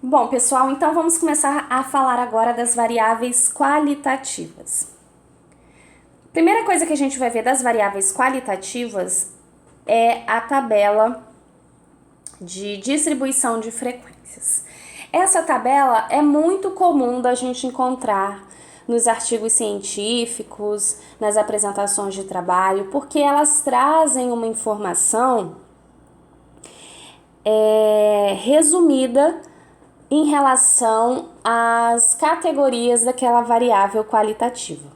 Bom, pessoal, então vamos começar a falar agora das variáveis qualitativas. Primeira coisa que a gente vai ver das variáveis qualitativas é a tabela de distribuição de frequências. Essa tabela é muito comum da gente encontrar nos artigos científicos, nas apresentações de trabalho, porque elas trazem uma informação resumida em relação às categorias daquela variável qualitativa.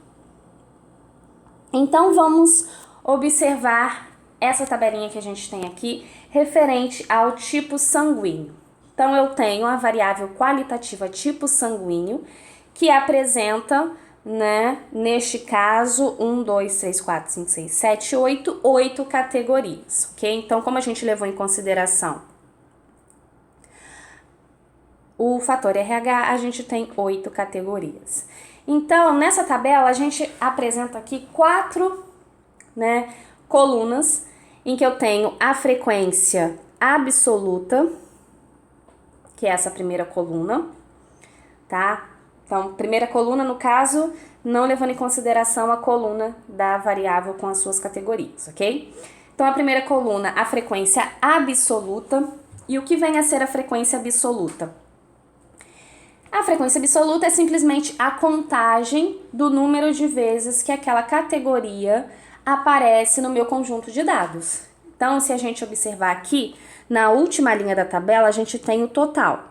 Então, vamos observar essa tabelinha que a gente tem aqui, referente ao tipo sanguíneo. Então, eu tenho a variável qualitativa tipo sanguíneo, que apresenta, neste caso, 1, 2, 3, 4, 5, 6, 7, 8 categorias, ok? Então, como a gente levou em consideração o fator RH, a gente tem 8 categorias. Então, nessa tabela, a gente apresenta aqui 4 colunas, em que eu tenho a frequência absoluta, que é essa primeira coluna, tá? Então, primeira coluna, no caso, não levando em consideração a coluna da variável com as suas categorias, ok? Então, a primeira coluna, a frequência absoluta. E o que vem a ser a frequência absoluta? A frequência absoluta é simplesmente a contagem do número de vezes que aquela categoria aparece no meu conjunto de dados. Então, se a gente observar aqui, na última linha da tabela, a gente tem o total.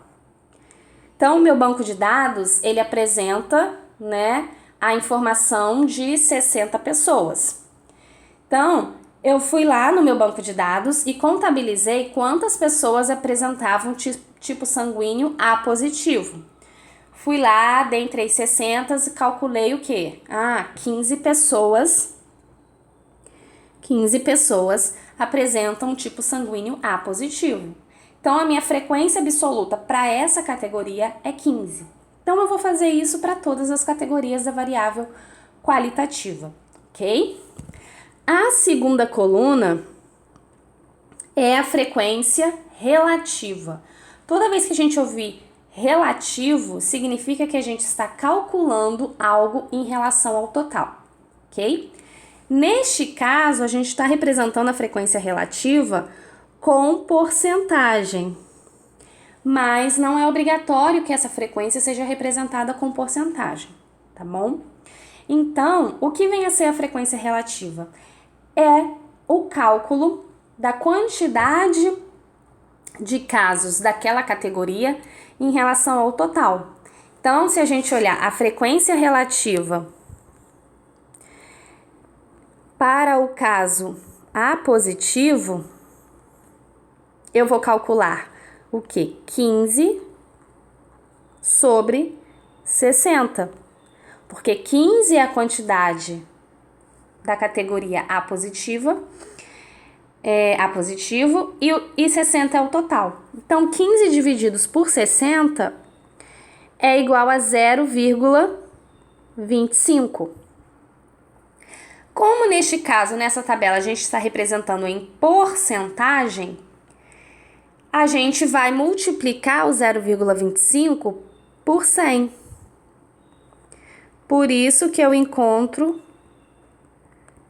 Então, o meu banco de dados, ele apresenta, a informação de 60 pessoas. Então, eu fui lá no meu banco de dados e contabilizei quantas pessoas apresentavam tipo sanguíneo A positivo. Fui lá, dentre as 60 e calculei o quê? 15 pessoas apresentam tipo sanguíneo A positivo. Então, a minha frequência absoluta para essa categoria é 15. Então, eu vou fazer isso para todas as categorias da variável qualitativa, ok? A segunda coluna é a frequência relativa. Toda vez que a gente ouvir relativo, significa que a gente está calculando algo em relação ao total, ok? Neste caso, a gente está representando a frequência relativa com porcentagem, mas não é obrigatório que essa frequência seja representada com porcentagem, tá bom? Então, o que vem a ser a frequência relativa? É o cálculo da quantidade de casos daquela categoria em relação ao total. Então, se a gente olhar a frequência relativa para o caso A positivo, eu vou calcular o quê? 15 sobre 60. Porque 15 é a quantidade da categoria A positiva, A positivo, e 60 é o total. Então, 15 divididos por 60 é igual a 0,25. Como neste caso, nessa tabela, a gente está representando em porcentagem, a gente vai multiplicar o 0,25 por 100. Por isso que eu encontro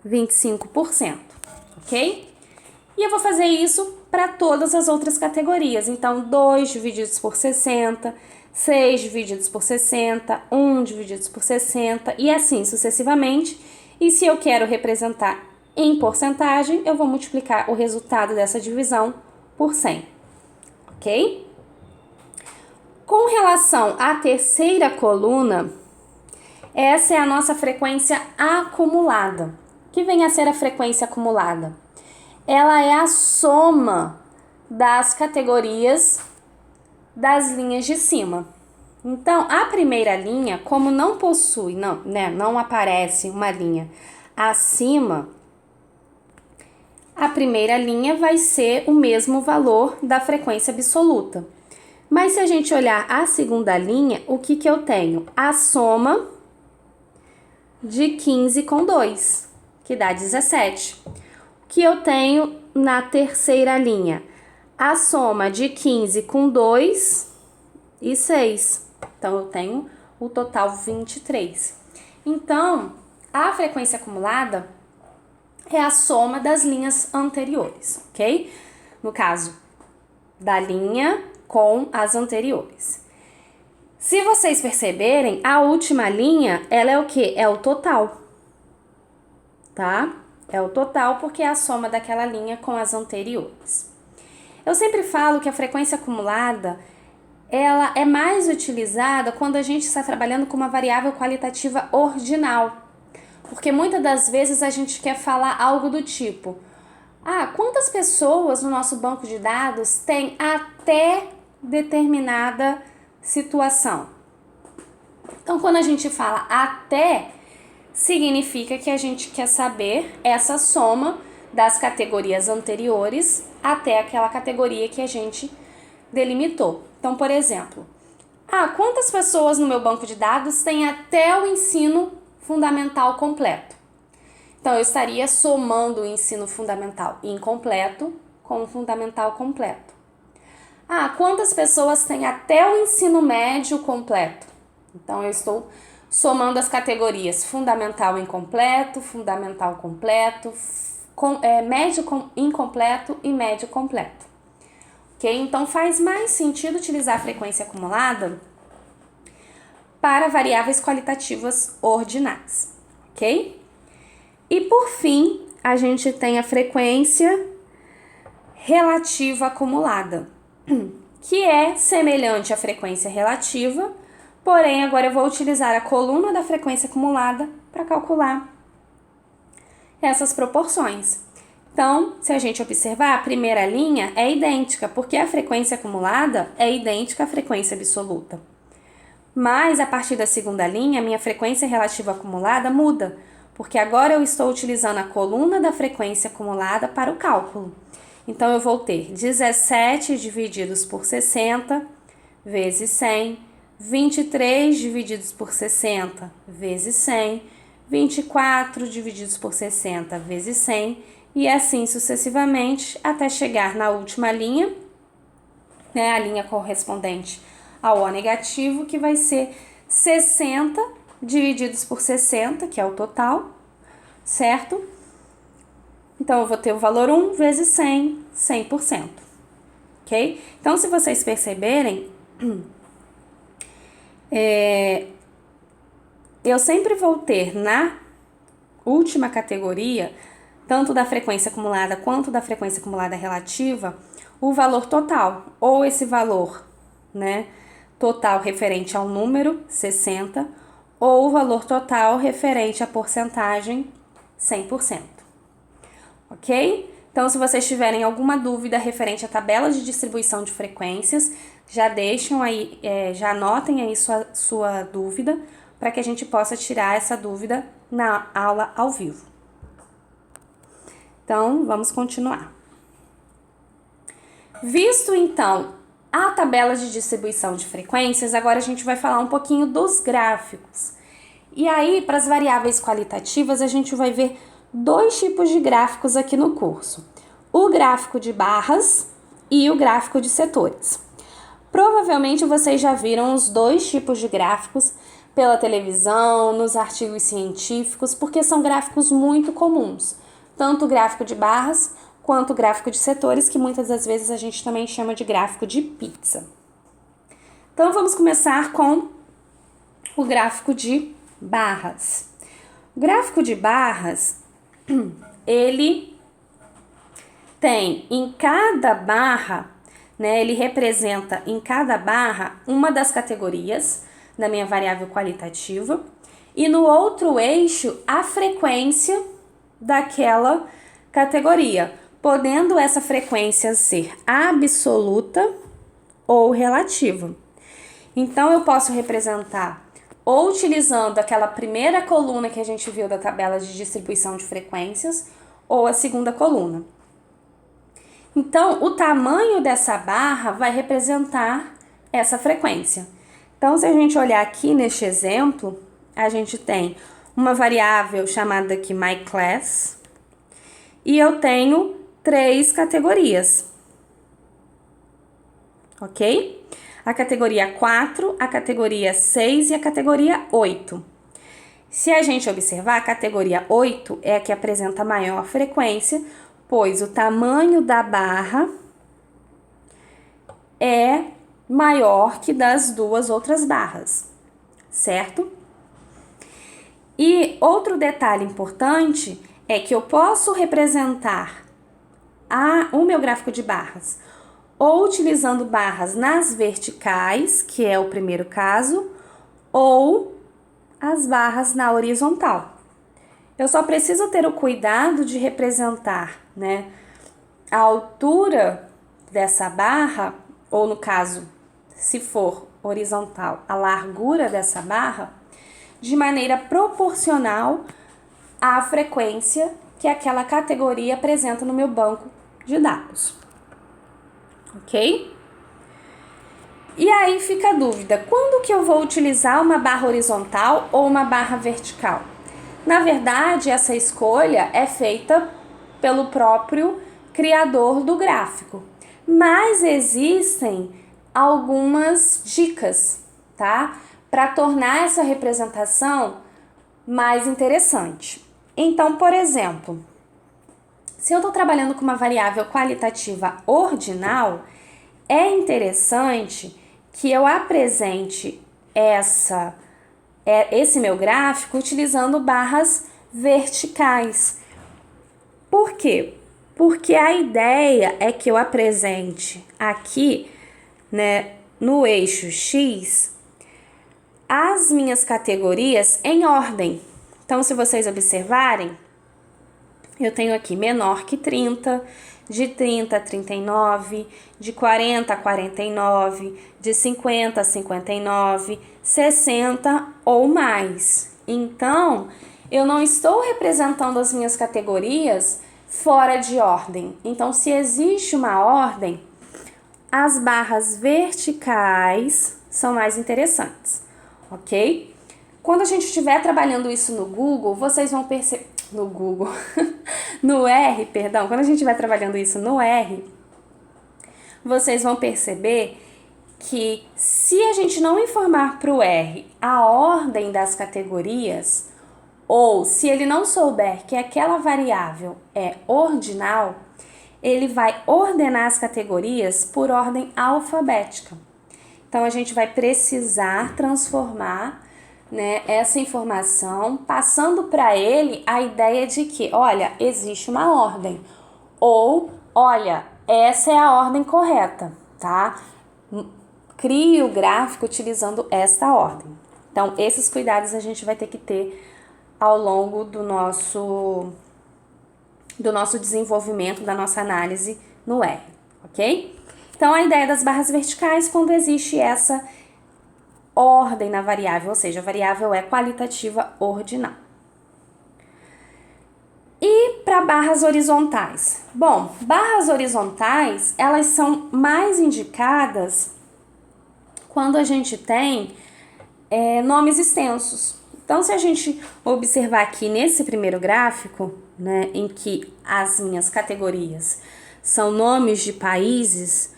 25%, ok? E eu vou fazer isso para todas as outras categorias. Então, 2 divididos por 60, 6 divididos por 60, 1 divididos por 60 e assim sucessivamente. E se eu quero representar em porcentagem, eu vou multiplicar o resultado dessa divisão por 100, ok? Com relação à terceira coluna, essa é a nossa frequência acumulada. O que vem a ser a frequência acumulada? Ela é a soma das categorias das linhas de cima. Então, a primeira linha, como não possui, não aparece uma linha acima, a primeira linha vai ser o mesmo valor da frequência absoluta. Mas se a gente olhar a segunda linha, o que eu tenho? A soma de 15 com 2, que dá 17. Que eu tenho na terceira linha? A soma de 15 com 2 e 6. Então, eu tenho o total 23. Então, a frequência acumulada é a soma das linhas anteriores, ok? No caso, da linha com as anteriores. Se vocês perceberem, a última linha, ela é o quê? É o total, tá? É o total porque é a soma daquela linha com as anteriores. Eu sempre falo que a frequência acumulada, ela é mais utilizada quando a gente está trabalhando com uma variável qualitativa ordinal. Porque muitas das vezes a gente quer falar algo do tipo: quantas pessoas no nosso banco de dados tem até determinada situação? Então, quando a gente fala até, significa que a gente quer saber essa soma das categorias anteriores até aquela categoria que a gente delimitou. Então, por exemplo, quantas pessoas no meu banco de dados têm até o ensino fundamental completo? Então, eu estaria somando o ensino fundamental incompleto com o fundamental completo. Quantas pessoas têm até o ensino médio completo? Então, eu estou somando as categorias fundamental incompleto, fundamental completo, médio incompleto e médio completo. Ok? Então, faz mais sentido utilizar a frequência acumulada para variáveis qualitativas ordinais. Ok? E por fim, a gente tem a frequência relativa acumulada, que é semelhante à frequência relativa, porém agora eu vou utilizar a coluna da frequência acumulada para calcular essas proporções. Então, se a gente observar, a primeira linha é idêntica, porque a frequência acumulada é idêntica à frequência absoluta. Mas a partir da segunda linha, a minha frequência relativa acumulada muda, porque agora eu estou utilizando a coluna da frequência acumulada para o cálculo. Então, eu vou ter 17 divididos por 60 vezes 100, 23 divididos por 60 vezes 100, 24 divididos por 60 vezes 100, e assim sucessivamente até chegar na última linha, né, a linha correspondente ao O negativo, que vai ser 60 divididos por 60, que é o total, certo? Então, eu vou ter o valor 1 vezes 100, 100%, ok? Então, se vocês perceberem, eu sempre vou ter na última categoria, tanto da frequência acumulada quanto da frequência acumulada relativa, o valor total, ou esse valor, né, total referente ao número, 60, ou o valor total referente à porcentagem, 100%. Ok? Então, se vocês tiverem alguma dúvida referente à tabela de distribuição de frequências, já deixem aí, já anotem aí sua dúvida, para que a gente possa tirar essa dúvida na aula ao vivo. Então, vamos continuar. Visto, então, a tabela de distribuição de frequências, agora a gente vai falar um pouquinho dos gráficos. E aí, para as variáveis qualitativas, a gente vai ver dois tipos de gráficos aqui no curso: o gráfico de barras e o gráfico de setores. Provavelmente vocês já viram os dois tipos de gráficos pela televisão, nos artigos científicos, porque são gráficos muito comuns, tanto o gráfico de barras quanto o gráfico de setores, que muitas das vezes a gente também chama de gráfico de pizza. Então, vamos começar com o gráfico de barras. O gráfico de barras, ele tem em cada barra, né, ele representa em cada barra uma das categorias da minha variável qualitativa, e no outro eixo a frequência daquela categoria, podendo essa frequência ser absoluta ou relativa. Então, eu posso representar ou utilizando aquela primeira coluna que a gente viu da tabela de distribuição de frequências, ou a segunda coluna. Então, o tamanho dessa barra vai representar essa frequência. Então, se a gente olhar aqui neste exemplo, a gente tem uma variável chamada aqui myClass, e eu tenho 3 categorias, ok? a categoria 4, a categoria 6 e a categoria 8. Se a gente observar, a categoria 8 é a que apresenta maior frequência, pois o tamanho da barra é maior que das duas outras barras, certo? E outro detalhe importante é que eu posso representar o meu gráfico de barras ou utilizando barras nas verticais, que é o primeiro caso, ou as barras na horizontal. Eu só preciso ter o cuidado de representar, né, a altura dessa barra, ou no caso, se for horizontal, a largura dessa barra, de maneira proporcional à frequência que aquela categoria apresenta no meu banco de dados. Ok? E aí fica a dúvida, quando que eu vou utilizar uma barra horizontal ou uma barra vertical? Na verdade, essa escolha é feita pelo próprio criador do gráfico, mas existem algumas dicas, tá? Para tornar essa representação mais interessante. Então, por exemplo, se eu estou trabalhando com uma variável qualitativa ordinal, é interessante que eu apresente esse meu gráfico utilizando barras verticais. Por quê? Porque a ideia é que eu apresente aqui, né, no eixo X, as minhas categorias em ordem. Então, se vocês observarem, eu tenho aqui menor que 30, de 30 a 39, de 40 a 49, de 50 a 59, 60 ou mais. Então, eu não estou representando as minhas categorias fora de ordem. Então, se existe uma ordem, as barras verticais são mais interessantes, ok? Quando a gente estiver trabalhando isso no Google, vocês vão perceber... No Google... no R, perdão. Quando a gente estiver trabalhando isso no R, vocês vão perceber que se a gente não informar para o R a ordem das categorias, ou se ele não souber que aquela variável é ordinal, ele vai ordenar as categorias por ordem alfabética. Então, a gente vai precisar transformar, né, essa informação, passando para ele a ideia de que, olha, existe uma ordem. Ou, olha, essa é a ordem correta, tá? Crie o gráfico utilizando esta ordem. Então, esses cuidados a gente vai ter que ter ao longo do nosso desenvolvimento, da nossa análise no R, ok? Então, a ideia das barras verticais quando existe essa ordem na variável, ou seja, a variável é qualitativa ordinal. E para barras horizontais? Bom, barras horizontais, elas são mais indicadas quando a gente tem nomes extensos. Então, se a gente observar aqui nesse primeiro gráfico, né, em que as minhas categorias são nomes de países,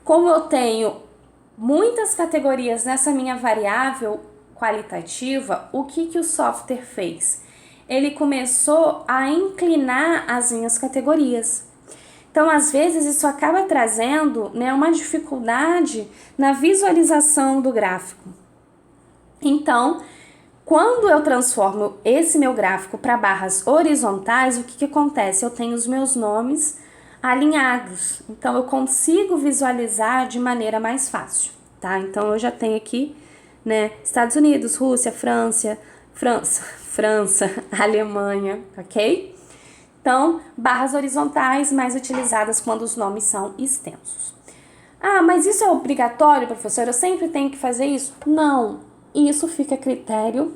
como eu tenho muitas categorias nessa minha variável qualitativa, o que o software fez? Ele começou a inclinar as minhas categorias. Então, às vezes, isso acaba trazendo, né, uma dificuldade na visualização do gráfico. Então, quando eu transformo esse meu gráfico para barras horizontais, o que acontece? Eu tenho os meus nomes alinhados, então eu consigo visualizar de maneira mais fácil, tá? Então eu já tenho aqui, né, Estados Unidos, Rússia, França, Alemanha, ok? Então, barras horizontais mais utilizadas quando os nomes são extensos. Ah, mas isso é obrigatório, professor? Eu sempre tenho que fazer isso? Não, isso fica a critério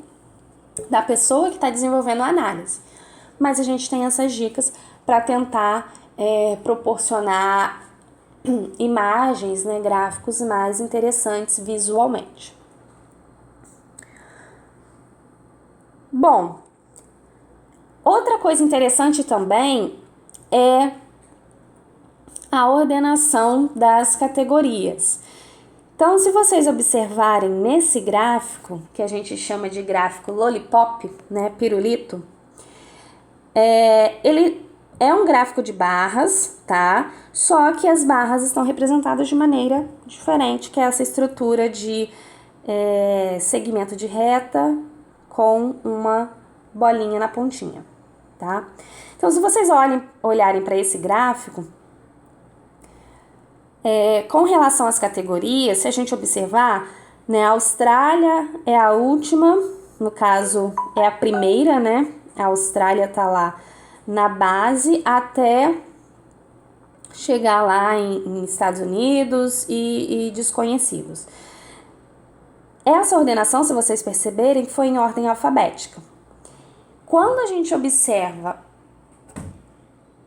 da pessoa que está desenvolvendo a análise. Mas a gente tem essas dicas para tentar proporcionar imagens, né, gráficos mais interessantes visualmente. Bom, outra coisa interessante também é a ordenação das categorias. Então, se vocês observarem nesse gráfico, que a gente chama de gráfico lollipop, né, pirulito, ele é um gráfico de barras, tá? Só que as barras estão representadas de maneira diferente, que é essa estrutura de segmento de reta com uma bolinha na pontinha, tá? Então, se vocês olharem para esse gráfico, com relação às categorias, se a gente observar, né, a Austrália é a última, no caso é a primeira, né? A Austrália tá lá na base até chegar lá em Estados Unidos e desconhecidos. Essa ordenação, se vocês perceberem, foi em ordem alfabética. Quando a gente observa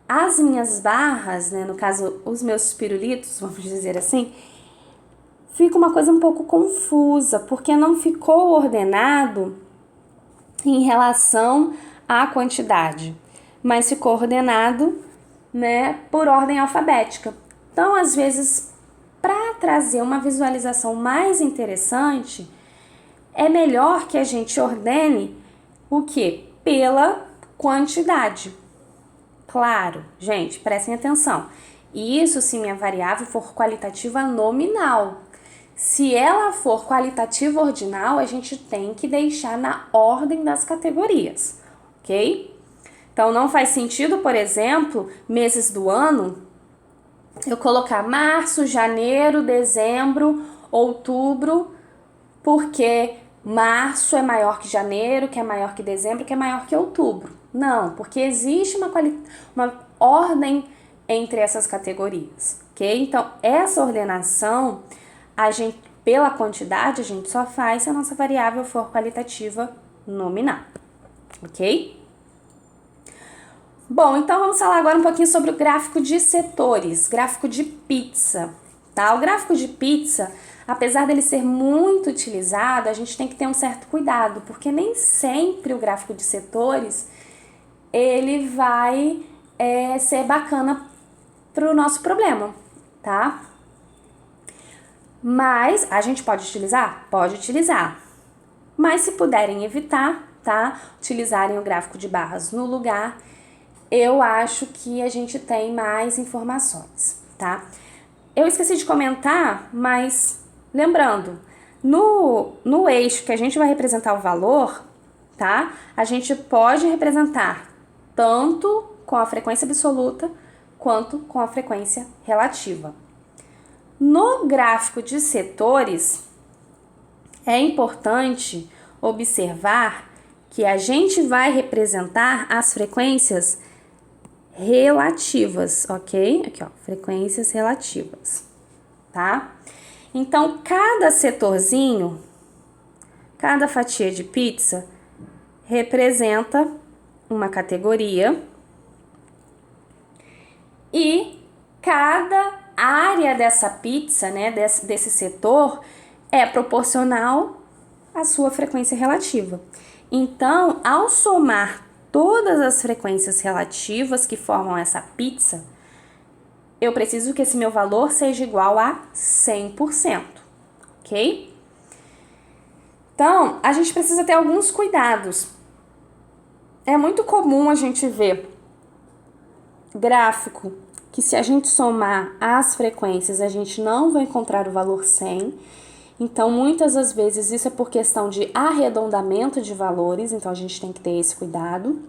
as minhas barras, né, no caso, os meus pirulitos, vamos dizer assim, fica uma coisa um pouco confusa, porque não ficou ordenado em relação à quantidade, mas ficou ordenado, né, por ordem alfabética. Então, às vezes, para trazer uma visualização mais interessante, é melhor que a gente ordene o quê? Pela quantidade. Claro, gente, prestem atenção. Isso se minha variável for qualitativa nominal. Se ela for qualitativa ordinal, a gente tem que deixar na ordem das categorias, ok? Então, não faz sentido, por exemplo, meses do ano, eu colocar março, janeiro, dezembro, outubro, porque março é maior que janeiro, que é maior que dezembro, que é maior que outubro. Não, porque existe uma ordem entre essas categorias, ok? Então, essa ordenação, pela quantidade, a gente só faz se a nossa variável for qualitativa nominal, ok? Bom, então vamos falar agora um pouquinho sobre o gráfico de setores, gráfico de pizza, tá? O gráfico de pizza, apesar dele ser muito utilizado, a gente tem que ter um certo cuidado, porque nem sempre o gráfico de setores, ele vai ser bacana para o nosso problema, tá? Mas a gente pode utilizar? Pode utilizar. Mas se puderem evitar, tá? Utilizarem o gráfico de barras no lugar, eu acho que a gente tem mais informações, tá? Eu esqueci de comentar, mas lembrando, no eixo que a gente vai representar o valor, tá? A gente pode representar tanto com a frequência absoluta quanto com a frequência relativa. No gráfico de setores, é importante observar que a gente vai representar as frequências relativas, ok? Aqui, ó, frequências relativas, tá? Então, cada setorzinho, cada fatia de pizza representa uma categoria e cada área dessa pizza, né, desse setor, é proporcional à sua frequência relativa. Então, ao somar todas as frequências relativas que formam essa pizza, eu preciso que esse meu valor seja igual a 100%, ok? Então, a gente precisa ter alguns cuidados. É muito comum a gente ver gráfico que, se a gente somar as frequências, a gente não vai encontrar o valor 100. Então, muitas das vezes, isso é por questão de arredondamento de valores, então a gente tem que ter esse cuidado,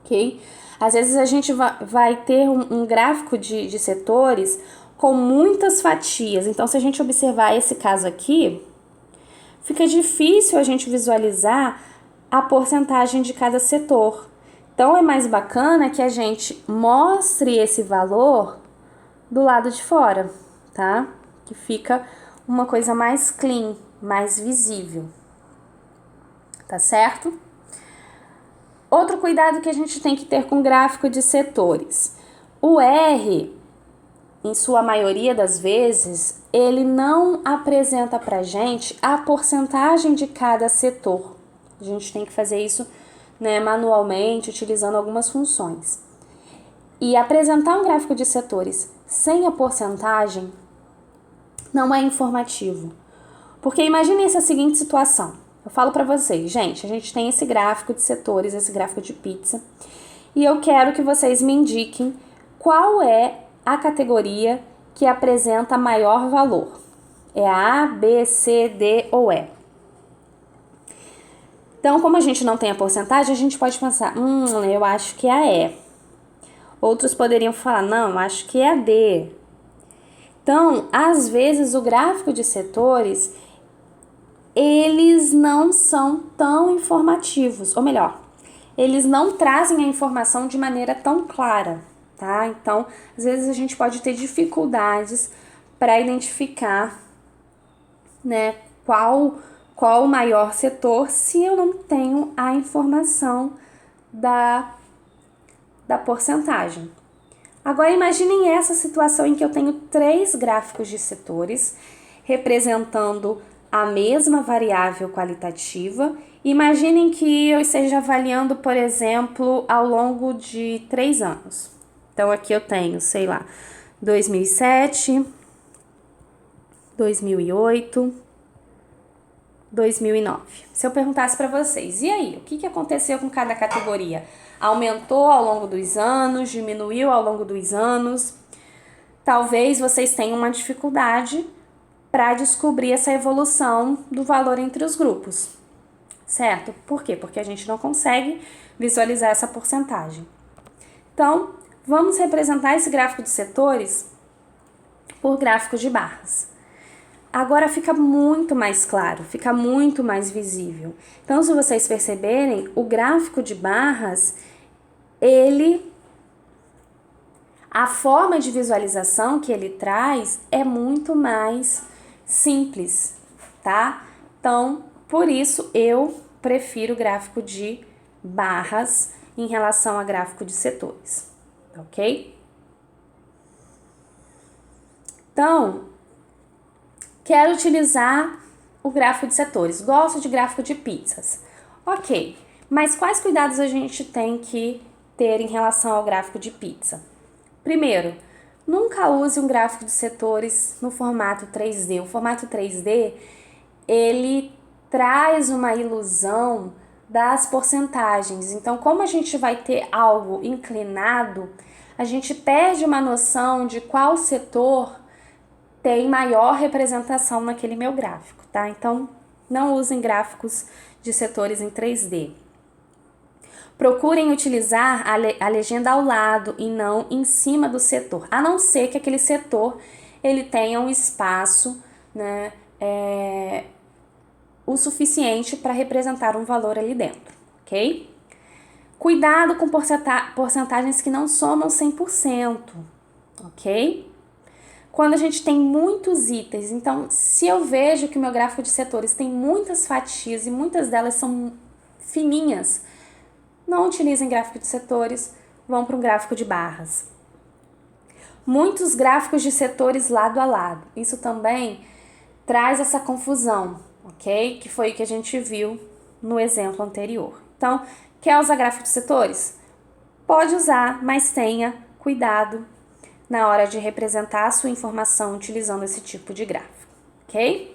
ok? Às vezes a gente vai ter um gráfico de setores com muitas fatias, então se a gente observar esse caso aqui, fica difícil a gente visualizar a porcentagem de cada setor. Então, é mais bacana que a gente mostre esse valor do lado de fora, tá? Que fica uma coisa mais clean, mais visível, tá certo? Outro cuidado que a gente tem que ter com o gráfico de setores. O R, em sua maioria das vezes, ele não apresenta pra gente a porcentagem de cada setor. A gente tem que fazer isso, né, manualmente, utilizando algumas funções. E apresentar um gráfico de setores sem a porcentagem não é informativo. Porque imagine essa seguinte situação. Eu falo para vocês, gente, a gente tem esse gráfico de setores, esse gráfico de pizza, e eu quero que vocês me indiquem qual é a categoria que apresenta maior valor. É a A, B, C, D ou E? Então, como a gente não tem a porcentagem, a gente pode pensar, eu acho que é a E. Outros poderiam falar, não, eu acho que é a D. Então, às vezes, o gráfico de setores, eles não são tão informativos, ou melhor, eles não trazem a informação de maneira tão clara, tá? Então, às vezes a gente pode ter dificuldades para identificar, né, qual o maior setor se eu não tenho a informação da porcentagem. Agora imaginem essa situação em que eu tenho 3 gráficos de setores representando a mesma variável qualitativa. Imaginem que eu esteja avaliando, por exemplo, ao longo de 3 anos. Então aqui eu tenho, sei lá, 2007, 2008, 2009. Se eu perguntasse para vocês, e aí, o que aconteceu com cada categoria? Aumentou ao longo dos anos, diminuiu ao longo dos anos? Talvez vocês tenham uma dificuldade para descobrir essa evolução do valor entre os grupos, certo? Por quê? Porque a gente não consegue visualizar essa porcentagem. Então, vamos representar esse gráfico de setores por gráfico de barras. Agora fica muito mais claro, fica muito mais visível. Então, se vocês perceberem, o gráfico de barras, a forma de visualização que ele traz é muito mais simples, tá? Então, por isso eu prefiro o gráfico de barras em relação a gráfico de setores, ok? Então, quero utilizar o gráfico de setores. Gosto de gráfico de pizzas. Ok, mas quais cuidados a gente tem que ter em relação ao gráfico de pizza? Primeiro, nunca use um gráfico de setores no formato 3D. O formato 3D, ele traz uma ilusão das porcentagens. Então, como a gente vai ter algo inclinado, a gente perde uma noção de qual setor tem maior representação naquele meu gráfico, tá? Então, não usem gráficos de setores em 3D. Procurem utilizar a legenda ao lado e não em cima do setor, a não ser que aquele setor ele tenha um espaço, né, o suficiente para representar um valor ali dentro, ok? Cuidado com porcentagens que não somam 100%, ok? Quando a gente tem muitos itens, então se eu vejo que o meu gráfico de setores tem muitas fatias e muitas delas são fininhas, não utilizem gráfico de setores, vão para um gráfico de barras. Muitos gráficos de setores lado a lado, isso também traz essa confusão, ok? Que foi o que a gente viu no exemplo anterior. Então, quer usar gráfico de setores? Pode usar, mas tenha cuidado na hora de representar a sua informação utilizando esse tipo de gráfico, ok?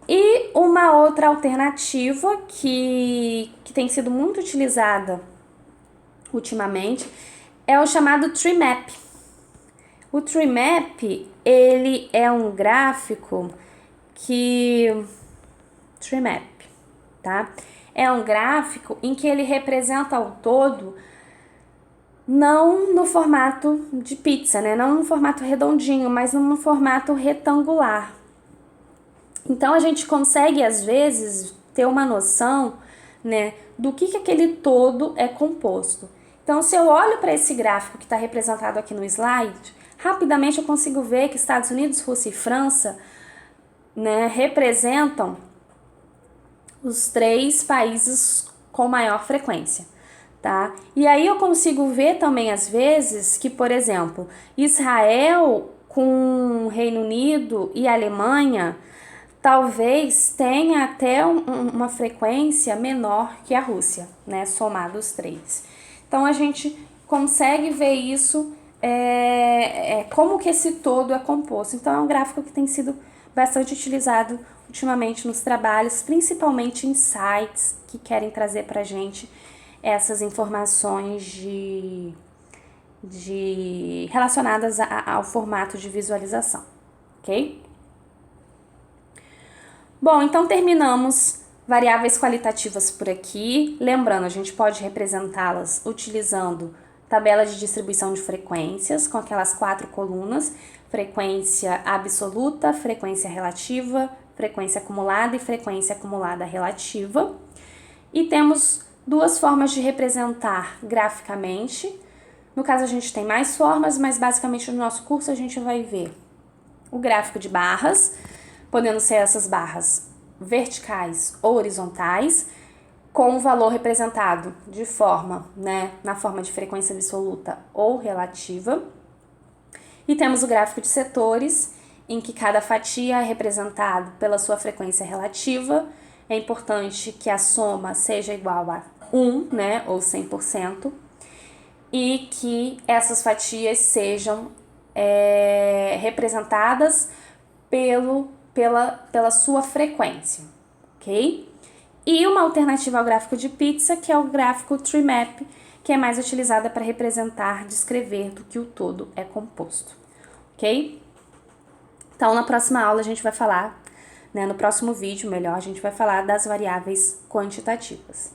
E uma outra alternativa que tem sido muito utilizada ultimamente é o chamado Tree Map. O Tree Map, ele é um gráfico Tree Map, tá? É um gráfico em que ele representa o todo não no formato de pizza, né? Não no formato redondinho, mas no formato retangular. Então, a gente consegue, às vezes, ter uma noção, né, do que aquele todo é composto. Então, se eu olho para esse gráfico que está representado aqui no slide, rapidamente eu consigo ver que Estados Unidos, Rússia e França, né, representam os 3 países com maior frequência. Tá? E aí eu consigo ver também às vezes que, por exemplo, Israel com Reino Unido e Alemanha talvez tenha até uma frequência menor que a Rússia, né? Somado os 3. Então a gente consegue ver isso como que esse todo é composto. Então, é um gráfico que tem sido bastante utilizado ultimamente nos trabalhos, principalmente em sites que querem trazer para a gente essas informações relacionadas ao formato de visualização, ok? Bom, então terminamos variáveis qualitativas por aqui. Lembrando, a gente pode representá-las utilizando tabela de distribuição de frequências, com aquelas 4 colunas: frequência absoluta, frequência relativa, frequência acumulada e frequência acumulada relativa. E temos 2 formas de representar graficamente. No caso, a gente tem mais formas, mas basicamente no nosso curso a gente vai ver o gráfico de barras, podendo ser essas barras verticais ou horizontais, com o valor representado de forma, na forma de frequência absoluta ou relativa. E temos o gráfico de setores, em que cada fatia é representado pela sua frequência relativa. É importante que a soma seja igual a 1, ou 100%, e que essas fatias sejam representadas pela sua frequência, ok? E uma alternativa ao gráfico de pizza, que é o gráfico tree map, que é mais utilizada para representar, descrever do que o todo é composto, ok? Então, na próxima aula a gente vai falar, no próximo vídeo, melhor, a gente vai falar das variáveis quantitativas.